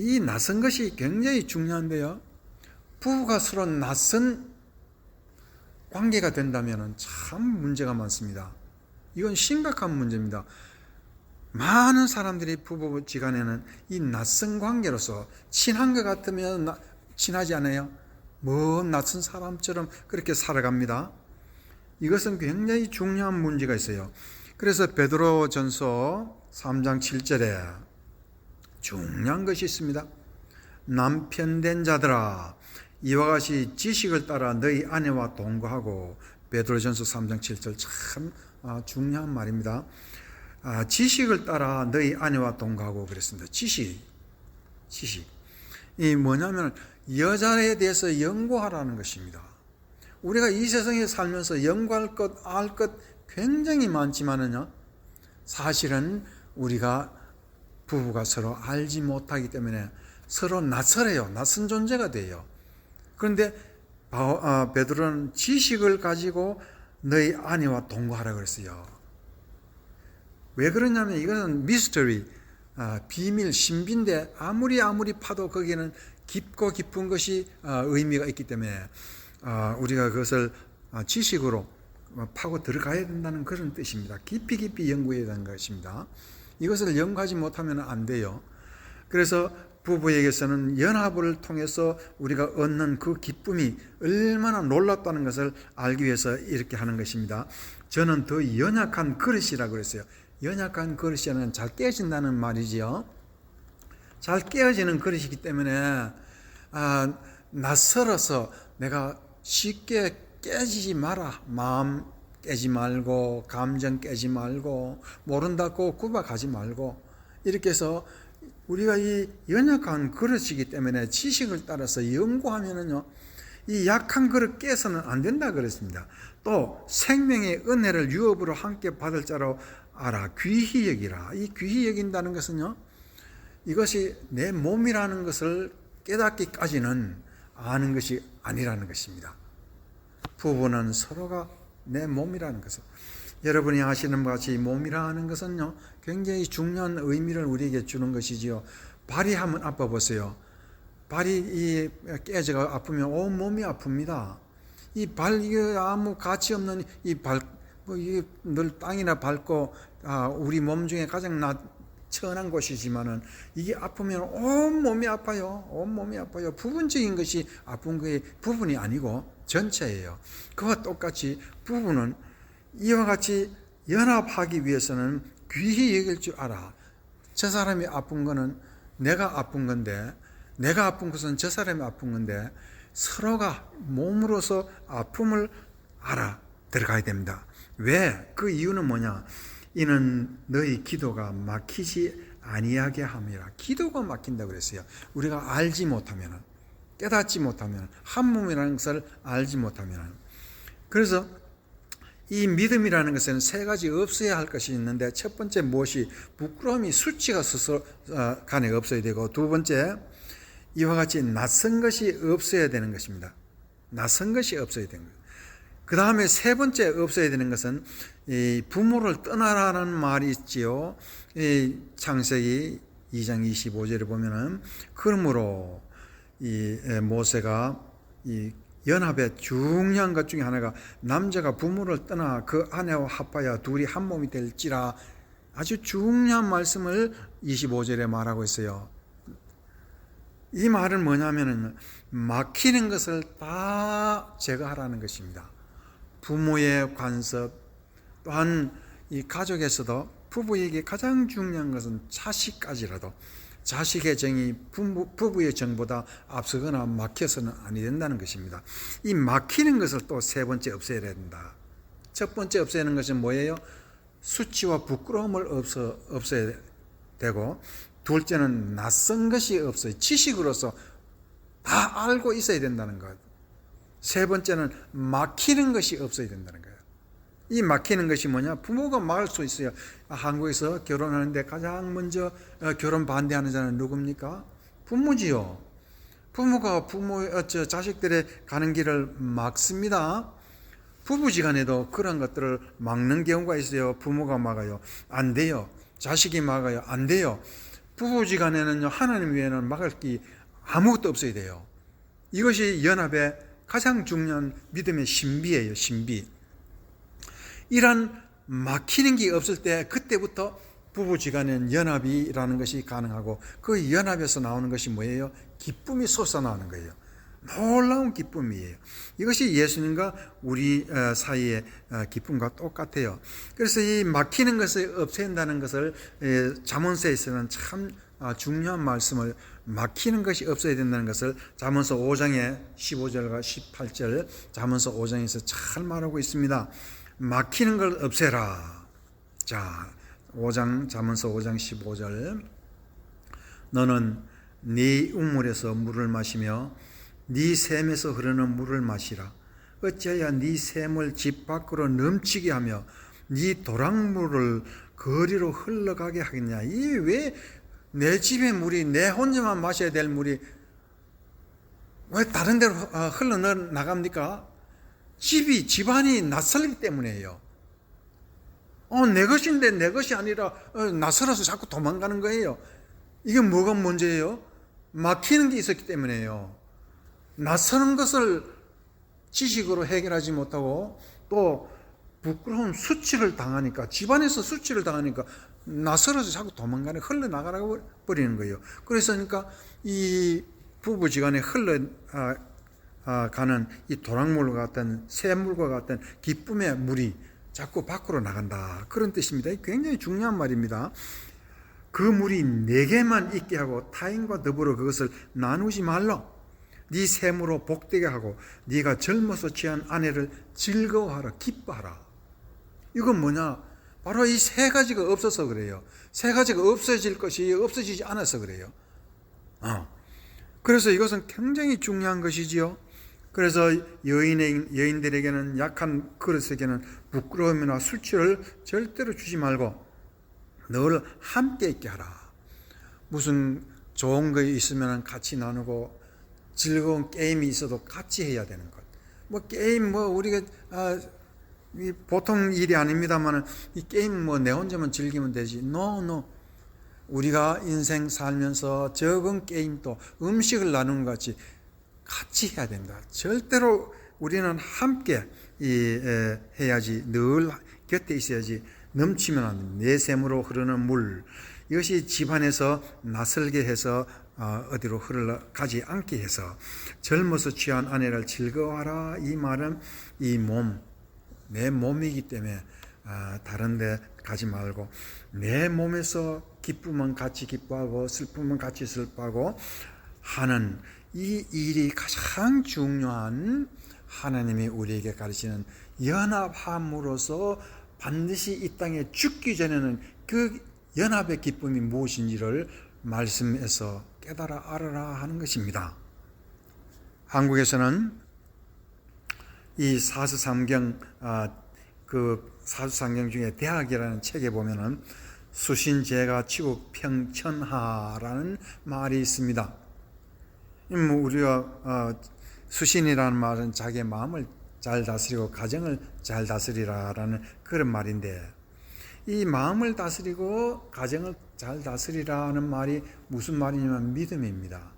이 낯선 것이 굉장히 중요한데요. 부부가 서로 낯선 관계가 된다면 참 문제가 많습니다. 이건 심각한 문제입니다. 많은 사람들이 부부지간에는 이 낯선 관계로서 친한 것 같으면 친하지 않아요. 먼 낯선 사람처럼 그렇게 살아갑니다. 이것은 굉장히 중요한 문제가 있어요. 그래서 베드로전서 3장 7절에 중요한 것이 있습니다. 남편된 자들아, 이와 같이 지식을 따라 너희 아내와 동거하고. 베드로전서 3장 7절 참 중요한 말입니다. 지식을 따라 너희 아내와 동거하고 그랬습니다. 지식. 이 뭐냐면 여자에 대해서 연구하라는 것입니다. 우리가 이 세상에 살면서 연구할 것, 알 것 굉장히 많지만은요, 사실은 우리가 부부가 서로 알지 못하기 때문에 서로 낯설어요. 낯선 존재가 돼요. 그런데 베드로는 지식을 가지고 너희 아내와 동거하라 그랬어요. 왜 그러냐면 이것은 미스터리, 비밀, 신비인데 아무리 파도 거기에는 깊고 깊은 것이 의미가 있기 때문에 우리가 그것을 지식으로 파고 들어가야 된다는 그런 뜻입니다. 깊이 연구해야 되는 것입니다. 이것을 연구하지 못하면 안 돼요. 그래서 부부에게서는 연합을 통해서 우리가 얻는 그 기쁨이 얼마나 놀랍다는 것을 알기 위해서 이렇게 하는 것입니다. 저는 더 연약한 그릇이라고 그랬어요. 연약한 그릇이라는 잘 깨진다는 말이지요. 잘 깨어지는 그릇이기 때문에 낯설어서 내가 쉽게 깨지지 마라. 마음 깨지 말고, 감정 깨지 말고, 모른다고 구박하지 말고, 이렇게 해서 우리가 이 연약한 그릇이기 때문에 지식을 따라서 연구하면은요, 이 약한 그릇 깨서는 안 된다 그랬습니다. 또 생명의 은혜를 유업으로 함께 받을 자로 알아. 귀히 여기라. 이 귀히 여긴다는 것은요, 이것이 내 몸이라는 것을 깨닫기까지는 아는 것이 아니라는 것입니다. 부부는 서로가 내 몸이라는 것을, 여러분이 아시는 것 같이 몸이라는 것은요, 굉장히 중요한 의미를 우리에게 주는 것이지요. 발이 한번 아파 보세요. 발이 깨져가 아프면 온 몸이 아픕니다. 이 발, 이게 아무 가치 없는 이 발, 이게 늘 땅이나 밟고, 우리 몸 중에 가장 천한 곳이지만은 이게 아프면 온 몸이 아파요. 온 몸이 아파요. 부분적인 것이 아픈 게 부분이 아니고 전체예요. 그와 똑같이 부부는 이와 같이 연합하기 위해서는 귀히 여길 줄 알아. 저 사람이 아픈 거는 내가 아픈 건데, 내가 아픈 것은 저 사람이 아픈 건데, 서로가 몸으로서 아픔을 알아 들어가야 됩니다. 왜? 그 이유는 뭐냐? 이는 너희 기도가 막히지 아니하게 함이라. 기도가 막힌다고 그랬어요. 우리가 알지 못하면, 깨닫지 못하면, 한 몸이라는 것을 알지 못하면. 그래서 이 믿음이라는 것은 세 가지 없어야 할 것이 있는데, 첫 번째 무엇이? 부끄러움이 수치가 스스로 간에 없어야 되고, 두 번째 이와 같이 낯선 것이 없어야 되는 것입니다. 낯선 것이 없어야 되는 거예요. 그 다음에 세 번째 없어야 되는 것은 이 부모를 떠나라는 말이 있지요. 이 창세기 2장 25절에 보면은, 그러므로 이 모세가 이 연합의 중요한 것 중에 하나가 남자가 부모를 떠나 그 아내와 합하여 둘이 한 몸이 될지라, 아주 중요한 말씀을 25절에 말하고 있어요. 이 말은 뭐냐면은 막히는 것을 다 제거하라는 것입니다. 부모의 간섭, 또한 이 가족에서도 부부에게 가장 중요한 것은 자식까지라도 자식의 정이 부부의 정보다 앞서거나 막혀서는 아니 된다는 것입니다. 이 막히는 것을 또 세 번째 없애야 된다. 첫 번째 없애야 하는 것은 뭐예요? 수치와 부끄러움을 없애야 되고, 둘째는 낯선 것이 없어요. 지식으로서 다 알고 있어야 된다는 것. 세 번째는 막히는 것이 없어야 된다는 거예요. 이 막히는 것이 뭐냐? 부모가 막을 수 있어요. 한국에서 결혼하는데 가장 먼저 결혼 반대하는 자는 누굽니까? 부모지요. 부모가 자식들의 가는 길을 막습니다. 부부지간에도 그런 것들을 막는 경우가 있어요. 부모가 막아요. 안 돼요. 자식이 막아요. 안 돼요. 부부지간에는요 하나님 외에는 막을 게 아무것도 없어야 돼요. 이것이 연합의 가장 중요한 믿음의 신비예요. 신비. 이런 막히는 게 없을 때 그때부터 부부지간엔 연합이라는 것이 가능하고 그 연합에서 나오는 것이 뭐예요? 기쁨이 솟아나는 거예요. 놀라운 기쁨이에요. 이것이 예수님과 우리 사이의 기쁨과 똑같아요. 그래서 이 막히는 것을 없앤다는 것을 잠언서에서는 참 중요한 말씀을, 막히는 것이 없어야 된다는 것을 잠언서 5장의 15절과 18절 잠언서 5장에서 잘 말하고 있습니다. 막히는 걸 없애라. 자, 5장 잠언서 5장 15절. 너는 네 우물에서 물을 마시며 네 샘에서 흐르는 물을 마시라. 어찌하여 네 샘을 집 밖으로 넘치게 하며 네 도랑물을 거리로 흘러가게 하겠냐. 이 왜 내 집의 물이, 내 혼자만 마셔야 될 물이 왜 다른 데로 흘러나갑니까? 집안이 낯설기 때문이에요. 내 것인데 내 것이 아니라 낯설어서 자꾸 도망가는 거예요. 이게 뭐가 문제예요? 막히는 게 있었기 때문이에요. 낯서는 것을 지식으로 해결하지 못하고 또 부끄러운 수치를 당하니까, 집안에서 수치를 당하니까 낯설어서 자꾸 도망가는, 흘러나가라고 버리는 거예요. 그래서 그러니까 이 부부지간에 흘러가는 이 도랑물과 같은, 샘물과 같은 기쁨의 물이 자꾸 밖으로 나간다, 그런 뜻입니다. 굉장히 중요한 말입니다. 그 물이 내게만 있게 하고 타인과 더불어 그것을 나누지 말라. 네 샘으로 복되게 하고 네가 젊어서 취한 아내를 즐거워하라, 기뻐하라. 이건 뭐냐? 바로 이 세 가지가 없어서 그래요. 세 가지가 없어질 것이 없어지지 않아서 그래요. 그래서 이것은 굉장히 중요한 것이지요. 그래서 여인들에게는, 약한 그릇에게는 부끄러움이나 수치를 절대로 주지 말고 늘 함께 있게 하라. 무슨 좋은 거 있으면 같이 나누고, 즐거운 게임이 있어도 같이 해야 되는 것. 게임 우리가 보통 일이 아닙니다만, 이 게임 내 혼자만 즐기면 되지. No. 우리가 인생 살면서 적은 게임도 음식을 나누는 것 같이 해야 된다. 절대로 우리는 함께 해야지, 늘 곁에 있어야지. 넘치면 안 됩니다. 내 샘으로 흐르는 물, 이것이 집안에서 낯설게 해서 어디로 흘러가지 않게 해서, 젊어서 취한 아내를 즐거워하라. 이 말은 이 몸, 내 몸이기 때문에 다른 데 가지 말고 내 몸에서 기쁨은 같이 기뻐하고 슬픔은 같이 슬퍼하고 하는 이 일이 가장 중요한, 하나님이 우리에게 가르치는 연합함으로써 반드시 이 땅에 죽기 전에는 그 연합의 기쁨이 무엇인지를 말씀에서 깨달아 알아라 하는 것입니다. 한국에서는 이 사수삼경, 그 사수삼경 중에 대학이라는 책에 보면은 수신제가 치국 평천하라는 말이 있습니다. 우리가 수신이라는 말은 자기의 마음을 잘 다스리고 가정을 잘 다스리라라는 그런 말인데, 이 마음을 다스리고 가정을 잘 다스리라는 말이 무슨 말이냐면 믿음입니다.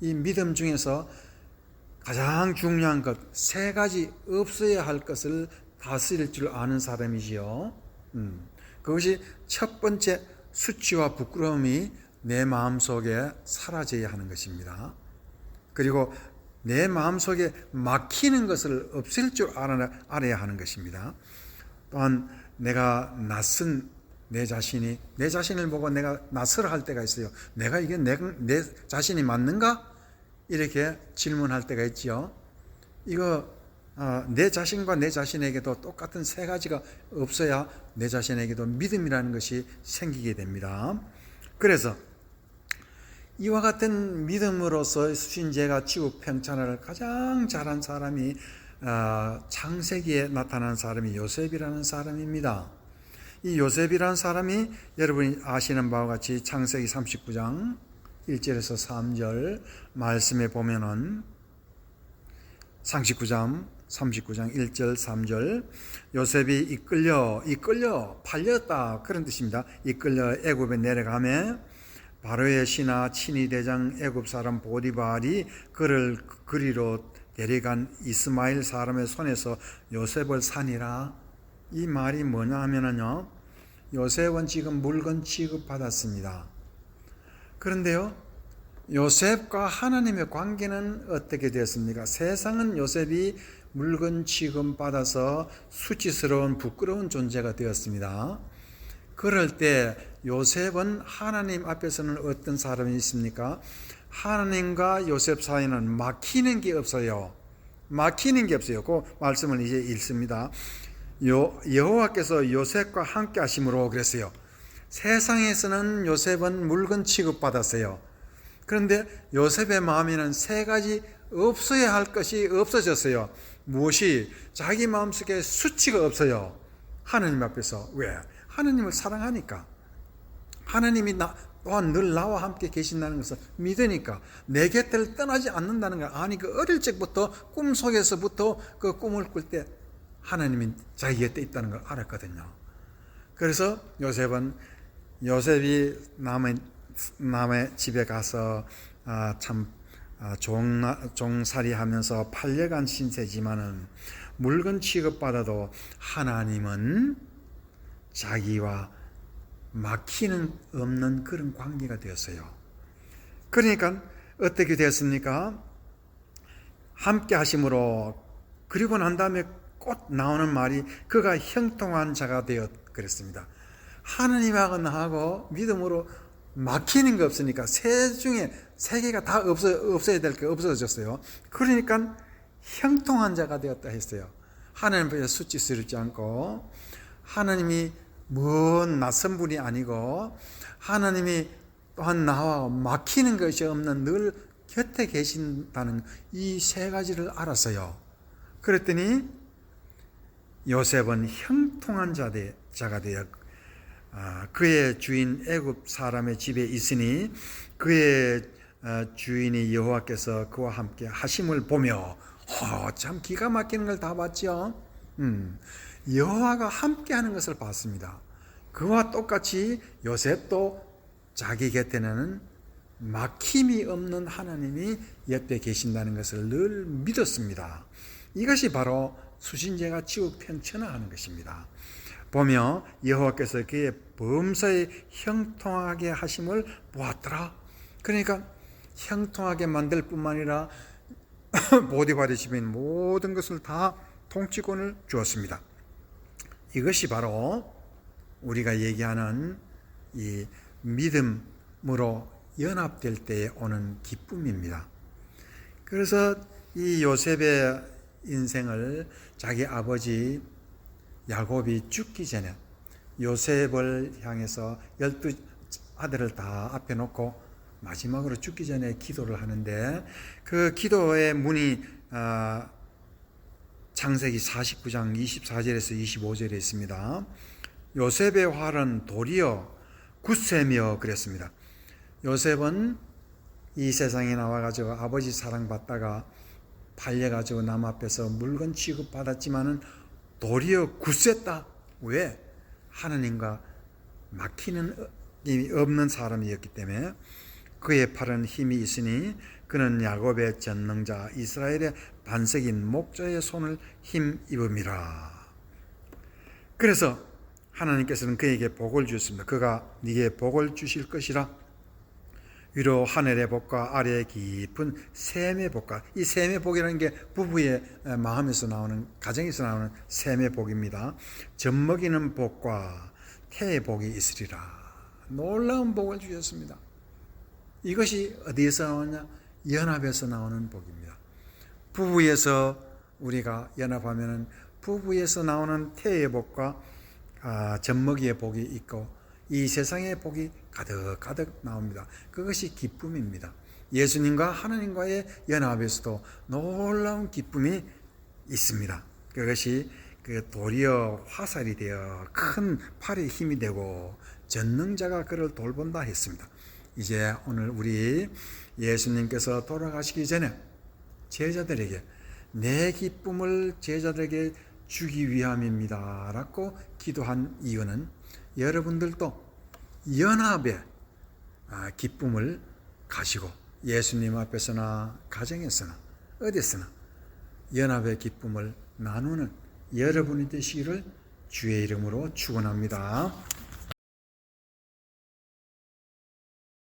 이 믿음 중에서 가장 중요한 것, 세 가지 없어야 할 것을 다스릴 줄 아는 사람이지요. 그것이 첫 번째, 수치와 부끄러움이 내 마음속에 사라져야 하는 것입니다. 그리고 내 마음속에 막히는 것을 없앨 줄 알아야 하는 것입니다. 또한 내가 낯선 내 자신을 보고 내가 낯설어할 때가 있어요. 내가 이게 내 자신이 맞는가? 이렇게 질문할 때가 있죠. 이거 내 자신과 내 자신에게도 똑같은 세 가지가 없어야 내 자신에게도 믿음이라는 것이 생기게 됩니다. 그래서 이와 같은 믿음으로서 수신제가 치국 평천하를 가장 잘한 사람이 창세기에 나타난 사람이 요셉이라는 사람입니다. 이 요셉이라는 사람이 여러분이 아시는 바와 같이 창세기 39장 1절에서 3절 말씀에 보면은 39장 1절 3절, 요셉이 이끌려 팔렸다, 그런 뜻입니다. 이끌려 애굽에 내려가매 바로의 신하 친위대장 애굽 사람 보디발이 그를 그리로 데려간 이스마엘 사람의 손에서 요셉을 사니라. 이 말이 뭐냐 하면은요, 요셉은 지금 물건 취급받았습니다. 그런데요, 요셉과 하나님의 관계는 어떻게 되었습니까? 세상은 요셉이 물건 취급받아서 수치스러운 부끄러운 존재가 되었습니다. 그럴 때 요셉은 하나님 앞에서는 어떤 사람이 있습니까? 하나님과 요셉 사이는 막히는 게 없어요. 막히는 게 없어요. 그 말씀을 이제 읽습니다. 여호와께서 요셉과 함께 하심으로 그랬어요. 세상에서는 요셉은 물건 취급받았어요. 그런데 요셉의 마음에는 세 가지 없어야 할 것이 없어졌어요. 무엇이? 자기 마음속에 수치가 없어요. 하나님 앞에서. 왜? 하나님을 사랑하니까. 하나님이 또한 늘 나와 함께 계신다는 것을 믿으니까, 내 곁을 떠나지 않는다는 걸 아니, 그 어릴 적부터 꿈속에서부터 그 꿈을 꿀 때 하나님이 자기 곁에 있다는 걸 알았거든요. 그래서 요셉이 남의 집에 가서 종살이 하면서 팔려간 신세지만은 물건 취급받아도 하나님은 자기와 막히는 없는 그런 관계가 되었어요. 그러니까 어떻게 되었습니까? 함께 하심으로, 그리고 난 다음에 꼭 나오는 말이 그가 형통한 자가 되었 그랬습니다. 하나님하고 나하고 믿음으로 막히는 게 없으니까 세 중에 세 개가 다 없어야 될 게 없어졌어요. 그러니까 형통한 자가 되었다 했어요. 하나님 앞에 수치스럽지 않고, 하나님이 먼 낯선 분이 아니고, 하나님이 또한 나와 막히는 것이 없는 늘 곁에 계신다는 이 세 가지를 알았어요. 그랬더니 요셉은 형통한 자가 되어 그의 주인 애굽 사람의 집에 있으니 그의 주인이 여호와께서 그와 함께 하심을 보며, 참 기가 막히는 걸 다 봤죠. 여호와가 함께 하는 것을 봤습니다. 그와 똑같이 요셉도 자기 곁에는 막힘이 없는 하나님이 옆에 계신다는 것을 늘 믿었습니다. 이것이 바로 수신제가 지옥 편천하는 것입니다. 보며 여호와께서 그의 범사에 형통하게 하심을 보았더라. 그러니까 형통하게 만들 뿐만 아니라 보디발의 집에 있는 모든 것을 다 통치권을 주었습니다. 이것이 바로 우리가 얘기하는 이 믿음으로 연합될 때에 오는 기쁨입니다. 그래서 이 요셉의 인생을 자기 아버지 야곱이 죽기 전에 요셉을 향해서 12 아들을 다 앞에 놓고 마지막으로 죽기 전에 기도를 하는데, 그 기도의 문이 창세기 49장 24절에서 25절에 있습니다. 요셉의 활은 돌이여 굳세며 그랬습니다. 요셉은 이 세상에 나와가지고 아버지 사랑받다가 팔려가지고 남 앞에서 물건 취급받았지만은 도리어 굳셌다. 왜? 하나님과 막히는 힘이 없는 사람이었기 때문에. 그의 팔은 힘이 있으니 그는 야곱의 전능자 이스라엘의 반석인 목자의 손을 힘입음이라. 그래서 하나님께서는 그에게 복을 주셨습니다. 그가 네게 복을 주실 것이라. 위로 하늘의 복과 아래의 깊은 샘의 복과, 이 샘의 복이라는 게 부부의 마음에서 나오는, 가정에서 나오는 샘의 복입니다. 젖먹이는 복과 태의 복이 있으리라. 놀라운 복을 주셨습니다. 이것이 어디에서 나오냐? 연합에서 나오는 복입니다. 부부에서 우리가 연합하면은 부부에서 나오는 태의 복과 젖먹이의 복이 있고, 이 세상의 복이 가득가득 나옵니다. 그것이 기쁨입니다. 예수님과 하나님과의 연합에서도 놀라운 기쁨이 있습니다. 그것이 그 도리어 화살이 되어 큰 팔에 힘이 되고 전능자가 그를 돌본다 했습니다. 이제 오늘 우리 예수님께서 돌아가시기 전에 제자들에게 내 기쁨을 제자들에게 주기 위함입니다 라고 기도한 이유는 여러분들도 연합에 기쁨을 가지고 예수님 앞에서나 가정에서나 어디서나 연합의 기쁨을 나누는 여러분이 되시기를 주의 이름으로 축원합니다.